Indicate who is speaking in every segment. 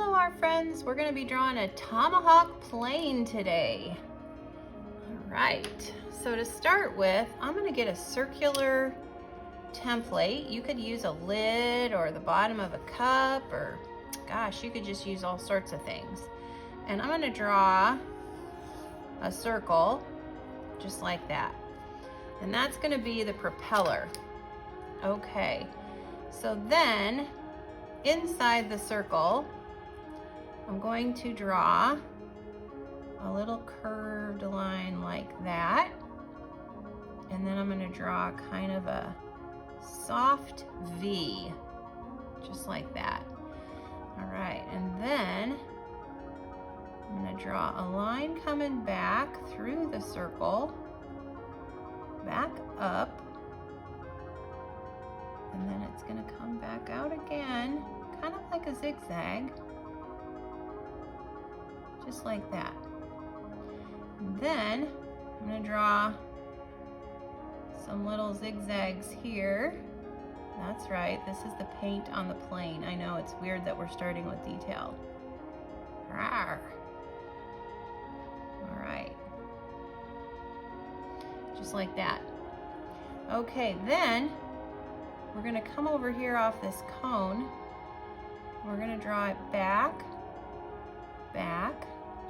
Speaker 1: Hello, our friends. We're going to be drawing a Tomahawk plane today. All right, so to start with, I'm going to get a circular template. You could use a lid or the bottom of a cup, or gosh, you could just use all sorts of things. And I'm going to draw a circle just like that. And that's going to be the propeller. Okay, so then inside the circle, I'm going to draw a little curved line like that. And then I'm going to draw kind of a soft V, just like that. All right, and then I'm going to draw a line coming back through the circle, back up, and then it's going to come back out again, kind of like a zigzag, just like that. And then I'm going to draw some little zigzags here. That's right, this is the paint on the plane. I know it's weird that we're starting with detail. Rawr. All right, just like that. Okay, then we're going to come over here off this cone. We're going to draw it back,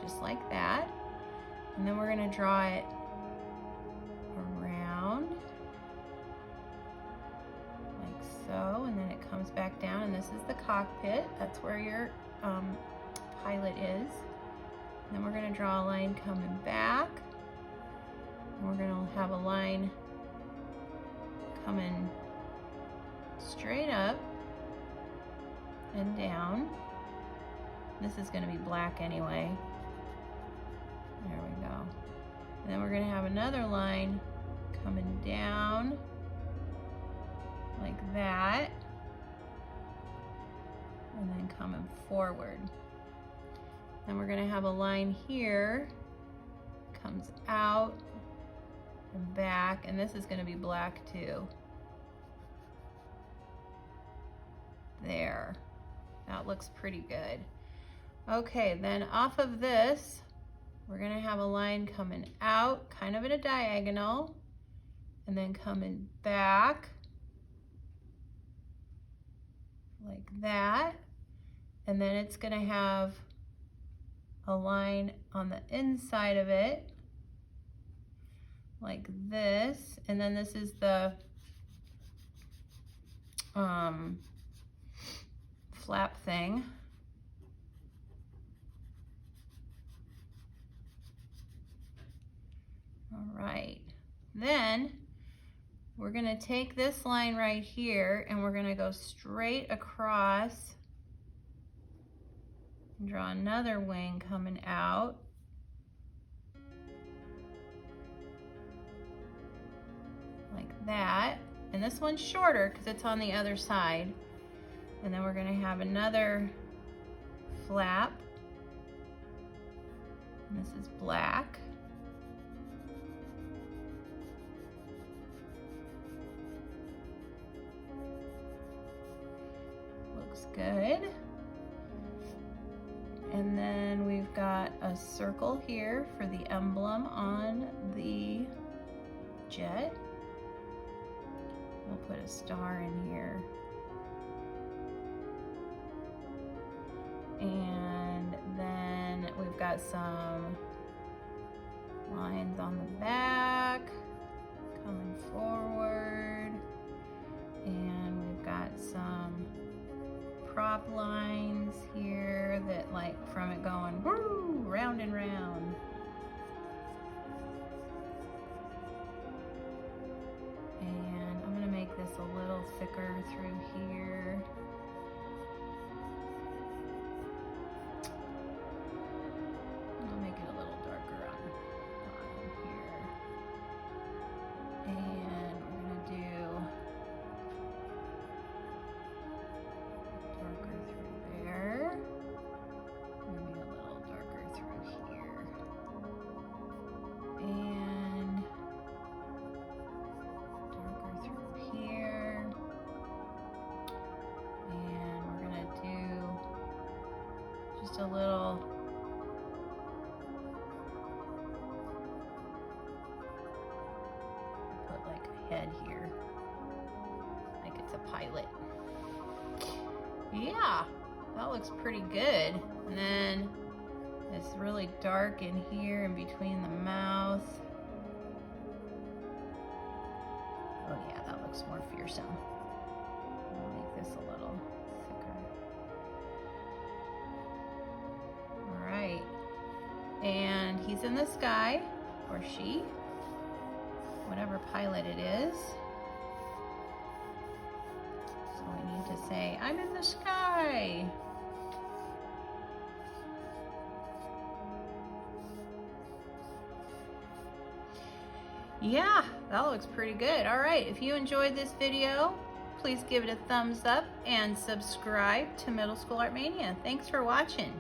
Speaker 1: just like that. And then we're going to draw it around, like so. And then it comes back down, and this is the cockpit. That's where your pilot is. And then we're going to draw a line coming back. And we're going to have a line coming straight up and down. This is going to be black anyway. There we go. And then we're going to have another line coming down like that, and then coming forward. Then we're going to have a line here, comes out and back, and this is going to be black too. There, that looks pretty good. Okay, then off of this, we're going to have a line coming out, kind of in a diagonal, and then coming back like that. And then it's going to have a line on the inside of it like this. And then this is the flap thing. All right, then we're going to take this line right here and we're going to go straight across and draw another wing coming out like that. And this one's shorter because it's on the other side. And then we're going to have another flap. And this is black. Looks good. And then we've got a circle here for the emblem on the jet. We'll put a star in here. And then we've got some lines on the back coming forward. And we've got some prop lines here that, like, from it going woo, round and round. And I'm gonna make this a little thicker through here. I'll make it a little darker on here. And we're gonna do darker through there. Maybe a little darker through here. And darker through here. just a little put like a head here, like it's a pilot. Yeah, that looks pretty good. And then it's really dark in here in between the mouth. Oh yeah, that looks more fearsome. I'll make this a little thicker. All right, and he's in the sky, or she, whatever pilot it is. So we need to say, I'm in the sky. Yeah, that looks pretty good. All right, if you enjoyed this video, please give it a thumbs up and subscribe to Middle School Art Mania. Thanks for watching.